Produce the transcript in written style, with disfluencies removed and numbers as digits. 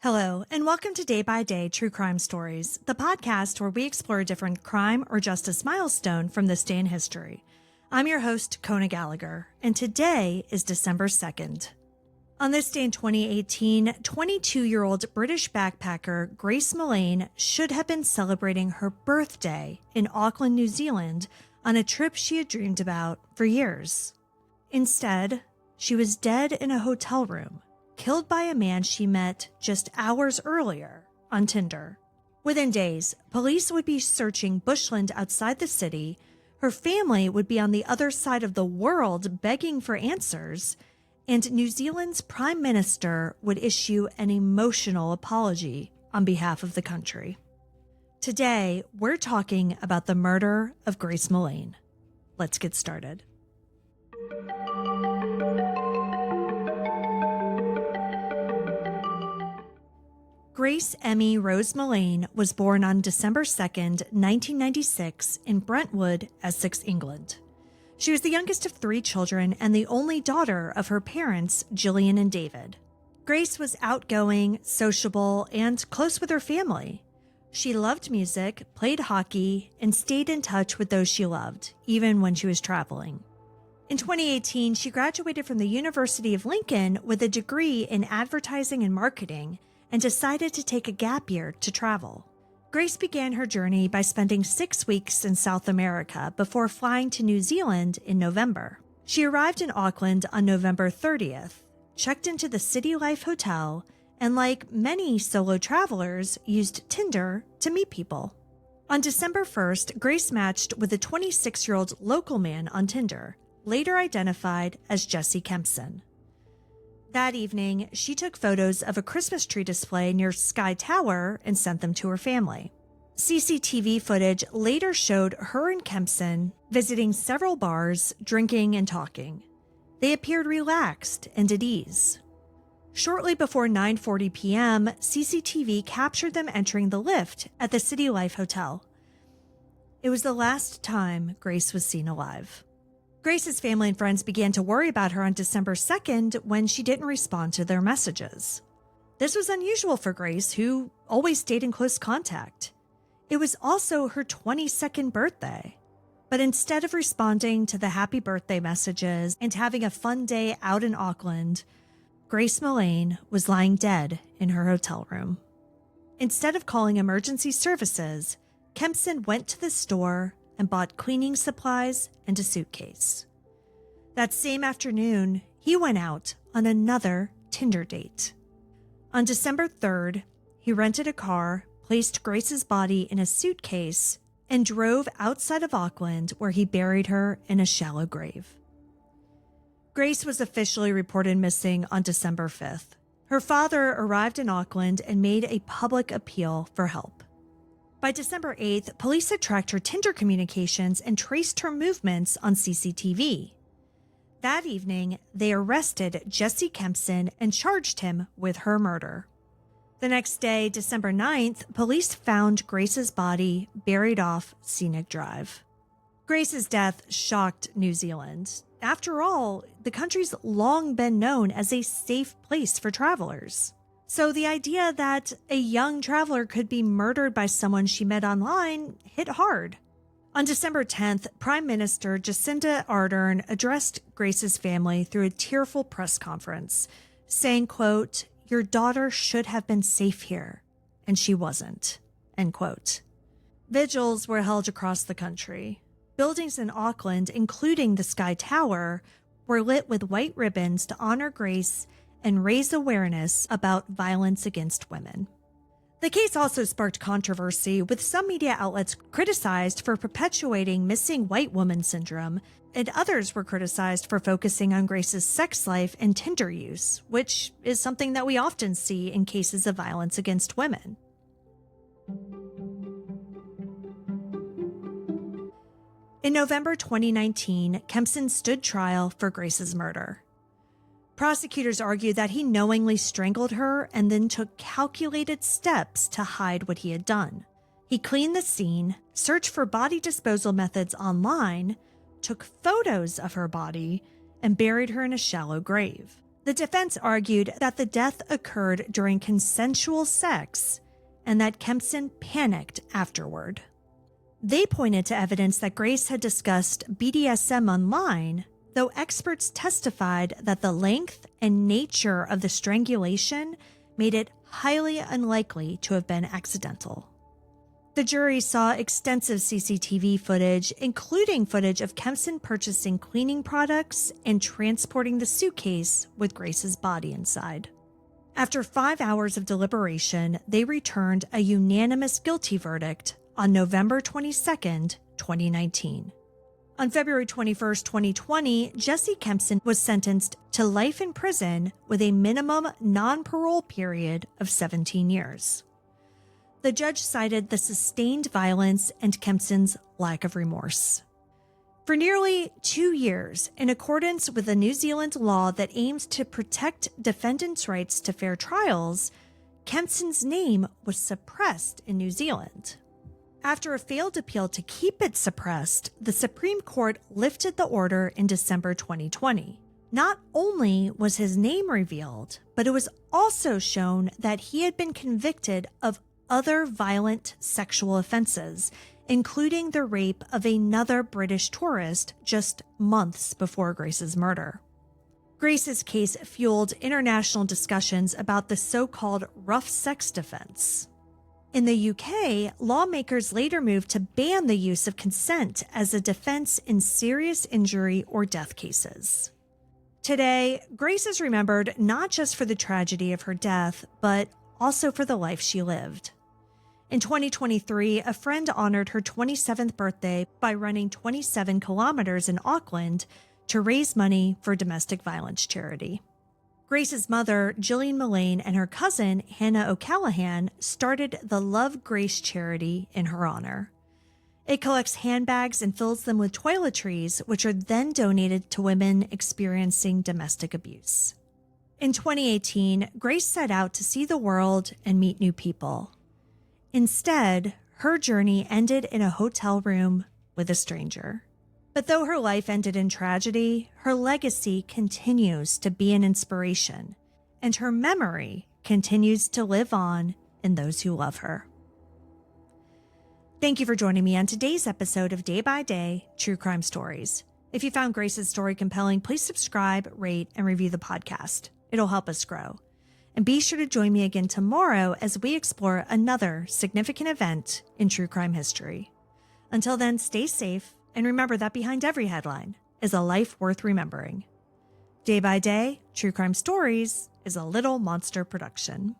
Hello, and welcome to Day by Day True Crime Stories, the podcast where we explore a different crime or justice milestone from this day in history. I'm your host, Kona Gallagher, and today is December 2nd. On this day in 2018, 22-year-old British backpacker Grace Millane should have been celebrating her birthday in Auckland, New Zealand, on a trip she had dreamed about for years. Instead, she was dead in a hotel room, killed by a man she met just hours earlier on Tinder. Within days, police would be searching bushland outside the city, her family would be on the other side of the world begging for answers, and New Zealand's Prime Minister would issue an emotional apology on behalf of the country. Today, we're talking about the murder of Grace Millane. Let's get started. Grace Emmy Rose Millane was born on December 2nd, 1996 in Brentwood, Essex, England. She was the youngest of 3 children and the only daughter of her parents, Gillian and David. Grace was outgoing, sociable, and close with her family. She loved music, played hockey, and stayed in touch with those she loved, even when she was traveling. In 2018, she graduated from the University of Lincoln with a degree in advertising and marketing, and decided to take a gap year to travel. Grace began her journey by spending 6 weeks in South America before flying to New Zealand in November. She arrived in Auckland on November 30th, checked into the City Life Hotel, and like many solo travelers, used Tinder to meet people. On December 1st, Grace matched with a 26-year-old local man on Tinder, later identified as Jesse Kempson. That evening, she took photos of a Christmas tree display near Sky Tower and sent them to her family. CCTV footage later showed her and Kempson visiting several bars, drinking and talking. They appeared relaxed and at ease. Shortly before 9:40 p.m., CCTV captured them entering the lift at the City Life Hotel. It was the last time Grace was seen alive. Grace's family and friends began to worry about her on December 2nd when she didn't respond to their messages. This was unusual for Grace, who always stayed in close contact. It was also her 22nd birthday. But instead of responding to the happy birthday messages and having a fun day out in Auckland, Grace Millane was lying dead in her hotel room. Instead of calling emergency services, Kempson went to the store and bought cleaning supplies and a suitcase. That same afternoon, he went out on another Tinder date. On December 3rd, he rented a car, placed Grace's body in a suitcase, and drove outside of Auckland, where he buried her in a shallow grave. Grace was officially reported missing on December 5th. Her father arrived in Auckland and made a public appeal for help. By December 8th, police had tracked her Tinder communications and traced her movements on CCTV. That evening, they arrested Jesse Kempson and charged him with her murder. The next day, December 9th, police found Grace's body buried off Scenic Drive. Grace's death shocked New Zealand. After all, the country's long been known as a safe place for travelers. So the idea that a young traveler could be murdered by someone she met online hit hard. On December 10th, Prime Minister Jacinda Ardern addressed Grace's family through a tearful press conference, saying, quote, "Your daughter should have been safe here, and she wasn't," end quote. Vigils were held across the country. Buildings in Auckland, including the Sky Tower, were lit with white ribbons to honor Grace and raise awareness about violence against women. The case also sparked controversy, with some media outlets criticized for perpetuating missing white woman syndrome, and others were criticized for focusing on Grace's sex life and Tinder use, which is something that we often see in cases of violence against women. In November 2019, Kempson stood trial for Grace's murder. Prosecutors argued that he knowingly strangled her and then took calculated steps to hide what he had done. He cleaned the scene, searched for body disposal methods online, took photos of her body, and buried her in a shallow grave. The defense argued that the death occurred during consensual sex and that Kempson panicked afterward. They pointed to evidence that Grace had discussed BDSM online, though experts testified that the length and nature of the strangulation made it highly unlikely to have been accidental. The jury saw extensive CCTV footage, including footage of Kempson purchasing cleaning products and transporting the suitcase with Grace's body inside. After 5 hours of deliberation, they returned a unanimous guilty verdict on November 22, 2019. On February 21, 2020, Jesse Kempson was sentenced to life in prison with a minimum non-parole period of 17 years. The judge cited the sustained violence and Kempson's lack of remorse. For nearly 2 years, in accordance with a New Zealand law that aims to protect defendants' rights to fair trials, Kempson's name was suppressed in New Zealand. After a failed appeal to keep it suppressed, the Supreme Court lifted the order in December 2020. Not only was his name revealed, but it was also shown that he had been convicted of other violent sexual offenses, including the rape of another British tourist just months before Grace's murder. Grace's case fueled international discussions about the so-called rough sex defense. In the UK, lawmakers later moved to ban the use of consent as a defense in serious injury or death cases. Today, Grace is remembered not just for the tragedy of her death, but also for the life she lived. In 2023, a friend honored her 27th birthday by running 27 kilometers in Auckland to raise money for domestic violence charity. Grace's mother, Grace Millane, and her cousin, Hannah O'Callaghan, started the Love Grace charity in her honor. It collects handbags and fills them with toiletries, which are then donated to women experiencing domestic abuse. In 2018, Grace set out to see the world and meet new people. Instead, her journey ended in a hotel room with a stranger. But though her life ended in tragedy, her legacy continues to be an inspiration, and her memory continues to live on in those who love her. Thank you for joining me on today's episode of Day by Day True Crime Stories. If you found Grace's story compelling, please subscribe, rate, and review the podcast. It'll help us grow. And be sure to join me again tomorrow as we explore another significant event in true crime history. Until then, stay safe. And remember that behind every headline is a life worth remembering. Day by Day, True Crime Stories is a Little Monster production.